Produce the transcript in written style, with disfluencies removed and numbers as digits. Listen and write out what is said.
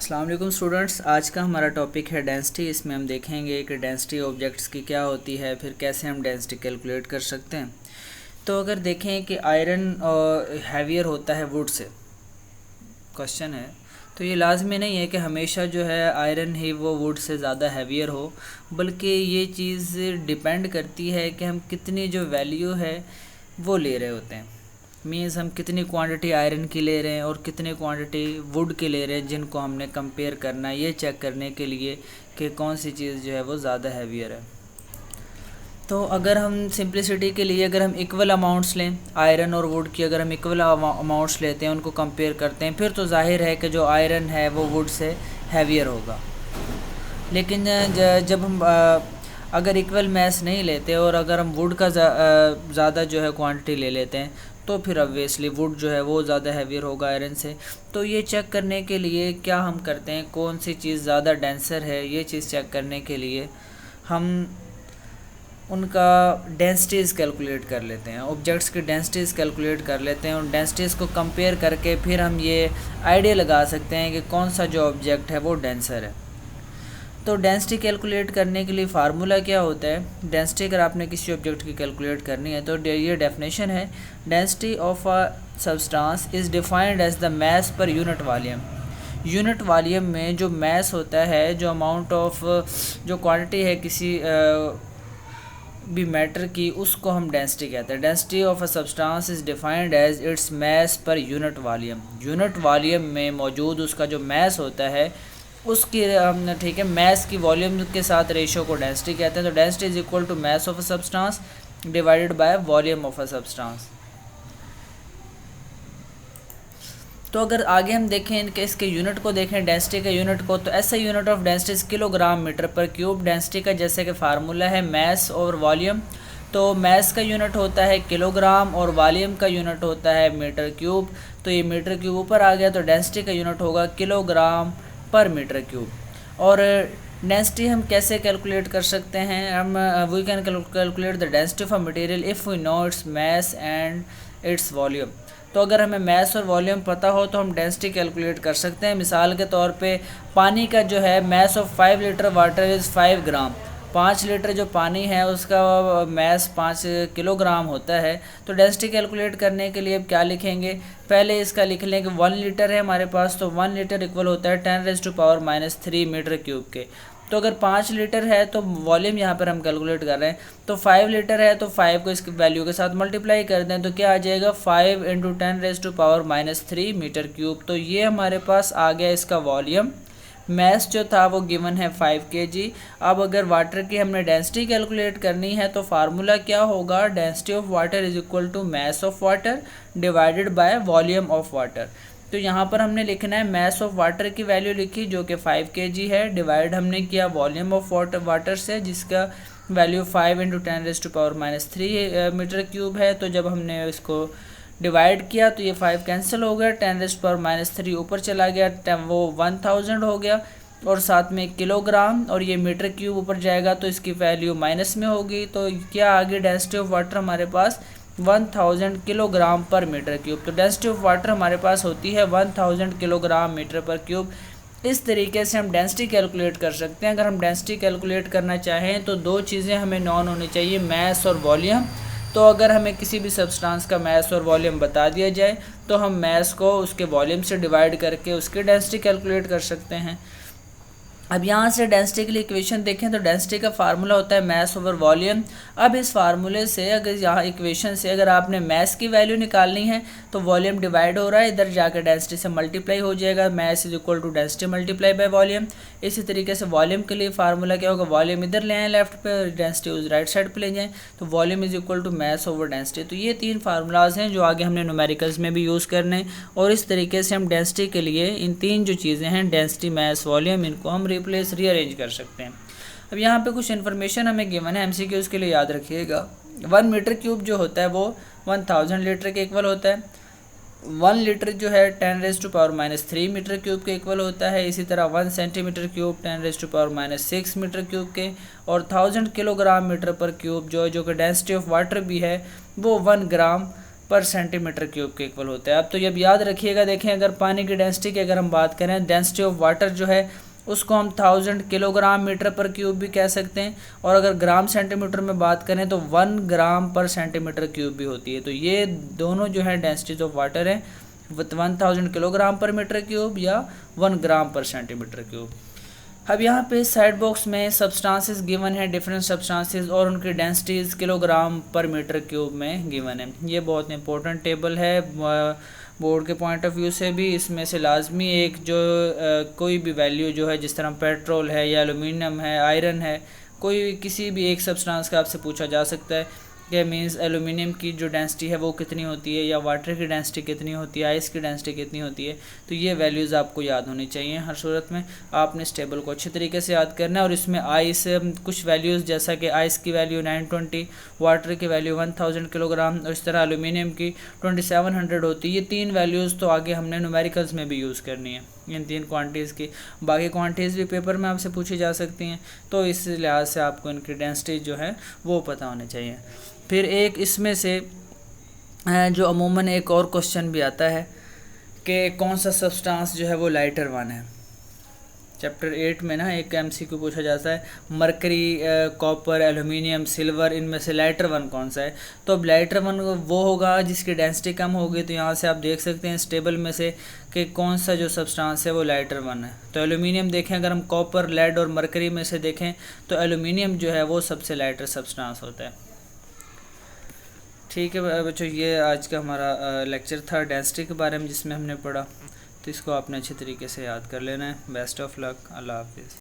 अस्सलाम वालेकुम स्टूडेंट्स, आज का हमारा टॉपिक है डेंसिटी। इसमें हम देखेंगे कि डेंसिटी ऑब्जेक्ट्स की क्या होती है, फिर कैसे हम डेंसिटी कैलकुलेट कर सकते हैं। तो अगर देखें कि आयरन हैवियर होता है वुड से, क्वेश्चन है, तो ये लाजमी नहीं है कि हमेशा जो है आयरन ही वो वुड से ज़्यादा हैवियर हो, बल्कि ये चीज़ डिपेंड करती है कि हम कितनी जो वैल्यू है वो ले रहे होते हैं। मीन्स हम कितनी क्वांटिटी आयरन की ले रहे हैं और कितनी क्वांटिटी वुड की ले रहे हैं, जिनको हमने कंपेयर करना है ये चेक करने के लिए कि कौन सी चीज़ जो है वो ज़्यादा हैवियर है। तो अगर हम सिंप्लिसिटी के लिए अगर हम इक्वल अमाउंट्स लें आयरन और वुड की, अगर हम इक्वल अमाउंट्स लेते हैं, उनको कंपेयर करते हैं, फिर तो जाहिर है कि जो आयरन है वो वुड से हैवियर होगा। लेकिन जब हम अगर इक्वल मैस नहीं लेते और अगर हम वुड का ज़्यादा जो है क्वांटिटी ले लेते हैं, तो फिर ऑब्वियसली वुड जो है वो ज़्यादा हैवियर होगा आयरन से। तो ये चेक करने के लिए क्या हम करते हैं, कौन सी चीज़ ज़्यादा डेंसर है, ये चीज़ चेक करने के लिए हम उनका डेंसिटीज़ कैलकुलेट कर लेते हैं, ऑब्जेक्ट्स की डेंसिटीज़ कैलकुलेट कर लेते हैं, और डेंसिटीज़ को कंपेयर करके फिर हम ये आइडिया लगा सकते हैं कि कौन सा जो ऑब्जेक्ट है वो डेंसर है। तो डेंसिटी कैलकुलेट करने के लिए फार्मूला क्या होता है। डेंसिटी अगर आपने किसी ऑब्जेक्ट की कैलकुलेट करनी है तो ये डेफिनेशन है, density of a substance is defined as the mass per unit volume. Unit volume में जो मास होता है, जो अमाउंट ऑफ जो क्वांटिटी है किसी भी मैटर की, उसको हम डेंसिटी कहते हैं। Density of a substance is defined as its mass per unit volume. Unit volume में मौजूद उसका जो मास होता है उसकी ठीक है, मास की वॉल्यूम के साथ रेशो को डेंसिटी कहते हैं। तो density is equal to mass of a substance divided by volume of a substance. तो अगर आगे हम देखें कि इसके यूनिट को देखें, डेंसिटी के यूनिट को, तो ऐसा unit of density is kilogram metre per cube. Density का जैसे कि फार्मूला है मास और वॉल्यूम, तो मास का यूनिट होता है किलोग्राम और वॉल्यूम का यूनिट होता है मीटर क्यूब। तो ये मीटर क्यूब ऊपर आ गया, तो डेंसिटी का यूनिट होगा किलोग्राम पर मीटर क्यूब। और डेंसिटी हम कैसे कैलकुलेट कर सकते हैं, हम we can calculate the density of a material if we know its mass and its volume. तो अगर हमें मास और वॉल्यूम पता हो तो हम डेंसिटी कैलकुलेट कर सकते हैं। मिसाल के तौर पे पानी का जो है mass of 5 litre water is 5 gram. 5 litre जो पानी है उसका मास 5 किलोग्राम होता है। तो डेंसिटी कैलकुलेट करने के लिए अब क्या लिखेंगे, पहले इसका लिख लें कि 1 लीटर है हमारे पास, तो 1 लीटर इक्वल होता है 10⁻³ मीटर क्यूब के। तो अगर 5 लीटर है तो वॉल्यूम यहाँ पर हम कैलकुलेट कर रहे हैं, तो 5 लीटर है तो 5 को इसकी वैल्यू के साथ मल्टीप्लाई कर दें तो क्या आ जाएगा 5 × 10⁻³ मीटर क्यूब। तो ये हमारे पास आ गया इसका वॉल्यूम। मैस जो था वो गिवन है 5 kg। अब अगर वाटर की हमने डेंसिटी कैलकुलेट करनी है तो फार्मूला क्या होगा, density of water is equal to mass of water divided by volume of water. तो यहाँ पर हमने लिखना है मास ऑफ वाटर की वैल्यू लिखी जो कि 5 kg है, डिवाइड हमने किया वॉल्यूम ऑफ वाटर से जिसका वैल्यू 5 × 10⁻³ मीटर क्यूब है। तो जब हमने इसको डिवाइड किया तो ये 5 कैंसिल हो गया, 10⁻³ ऊपर चला गया, वो 1000 हो गया, और साथ में किलोग्राम, और ये मीटर क्यूब ऊपर जाएगा तो इसकी वैल्यू माइनस में होगी। तो क्या आगे डेंसिटी ऑफ वाटर हमारे पास 1000 किलोग्राम पर मीटर क्यूब। तो डेंसिटी ऑफ वाटर हमारे पास होती है 1000 किलोग्राम मीटर पर क्यूब। इस तरीके से हम डेंसिटी कैलकुलेट कर सकते हैं। अगर हम डेंसिटी कैलकुलेट करना चाहें तो दो चीज़ें हमें नॉन होनी चाहिए, मास और वॉल्यूम। तो अगर हमें किसी भी सब्सटेंस का मास और वॉल्यूम बता दिया जाए तो हम मास को उसके वॉल्यूम से डिवाइड करके उसकी डेंसिटी कैलकुलेट कर सकते हैं। अब यहाँ से डेंसिटी के लिए इक्वेशन देखें तो डेंसिटी का फार्मूला होता है मास ओवर वॉल्यूम। अब इस फार्मूले से अगर यहाँ इक्वेशन से अगर आपने मास की वैल्यू निकालनी है तो वॉल्यूम डिवाइड हो रहा है, इधर जाकर डेंसिटी से मल्टीप्लाई हो जाएगा, mass is equal to density multiply by volume. इसी तरीके से वॉल्यूम के लिए फार्मूला क्या होगा, वॉल्यूम इधर ले आए लेफ्ट पे, डेंसिटी उस राइट साइड पे ले जाएं, तो volume is equal to mass over density. तो ये 3 फार्मूलाज हैं जो आगे हमने न्यूमेरिकल्स में भी यूज़ करने, और इस तरीके से हम डेंसिटी के लिए इन 3 जो चीज़ें हैं डेंसिटी, मास, वॉल्यूम, इनको हम रिप्लेस रीअरेंज कर सकते हैं। अब यहाँ पे कुछ इन्फॉर्मेशन हमें गिवन है, एमसीक्यूज़ के लिए याद रखिएगा। 1 मीटर क्यूब जो होता है वो 1000 लीटर के इक्वल होता है। 1 लीटर जो है 10⁻³ मीटर क्यूब के इक्वल होता है। इसी तरह 1 सेंटीमीटर क्यूब 10⁻6 मीटर क्यूब के, और 1000 किलोग्राम मीटर पर क्यूब जो कि डेंसिटी ऑफ वाटर भी है वो 1 ग्राम पर सेंटीमीटर क्यूब के इक्वल होता है। अब तो जब याद रखिएगा, देखें अगर पानी की डेंसिटी की अगर हम बात करें, डेंसिटी ऑफ वाटर जो है उसको हम 1000 किलोग्राम मीटर पर क्यूब भी कह सकते हैं, और अगर ग्राम सेंटीमीटर में बात करें तो 1 ग्राम पर सेंटीमीटर क्यूब भी होती है। तो ये दोनों जो है डेंसिटीज ऑफ वाटर है, 1000 किलोग्राम पर मीटर क्यूब या 1 ग्राम पर सेंटीमीटर क्यूब। अब यहाँ पे साइड बॉक्स में सब्सटेंसेस गिवन है, डिफरेंट सब्सटेंसेस और उनकी डेंसिटीज़ किलोग्राम पर मीटर क्यूब में गिवन है। ये बहुत इंपॉर्टेंट टेबल है बोर्ड के पॉइंट ऑफ व्यू से भी। इसमें से लाजमी एक जो कोई भी वैल्यू जो है, जिस तरह पेट्रोल है या एलुमिनियम है, आयरन है, कोई किसी भी एक सब्सटेंस का आपसे पूछा जा सकता है कि मीन्स एलुमिनियम की जो डेंसिटी है वो कितनी होती है, या वाटर की डेंसिटी कितनी होती है, आइस की डेंसिटी कितनी होती है। तो ये वैल्यूज़ आपको याद होनी चाहिए। हर सूरत में आपने इस टेबल को अच्छे तरीके से याद करना है। और इसमें आइस कुछ वैल्यूज़, जैसा कि आइस की वैल्यू 920, वाटर की वैल्यू 1000 किलोग्राम, और इस तरह एलुमिनियम की 2700 होती है। ये 3 वैल्यूज़ तो आगे हमने न्यूमेरिकल्स में भी यूज़ करनी है, इन 3 क्वांटिटीज़ की। बाकी क्वांटिटीज़ भी पेपर में आपसे पूछी जा सकती हैं, तो इस लिहाज से आपको इनकी डेंसिटी जो है वो पता होनी चाहिए। फिर एक इसमें से जो अमूमन एक और क्वेश्चन भी आता है कि कौन सा सब्सटेंस जो है वो लाइटर वन है। चैप्टर 8 में ना एक एमसीक्यू पूछा जाता है, मरकरी, कॉपर, एलुमिनियम, सिल्वर, इनमें से लाइटर वन कौन सा है। तो अब लाइटर वन वो होगा जिसकी डेंसिटी कम होगी। तो यहाँ से आप देख सकते हैं इस टेबल में से कि कौन सा जो सब्सटेंस है वो लाइटर वन है। तो एलुमिनियम देखें, अगर हम कॉपर, लेड और मरकरी में से देखें तो एलुमिनियम जो है वो सबसे लाइटर सब्सटेंस होता है। ठीक है बच्चों, ये आज का हमारा लेक्चर था डेंसिटी के बारे में, जिसमें हमने पढ़ा। तो इसको आपने अच्छे तरीके से याद कर लेना है। बेस्ट ऑफ लक, अल्लाह हाफिज़।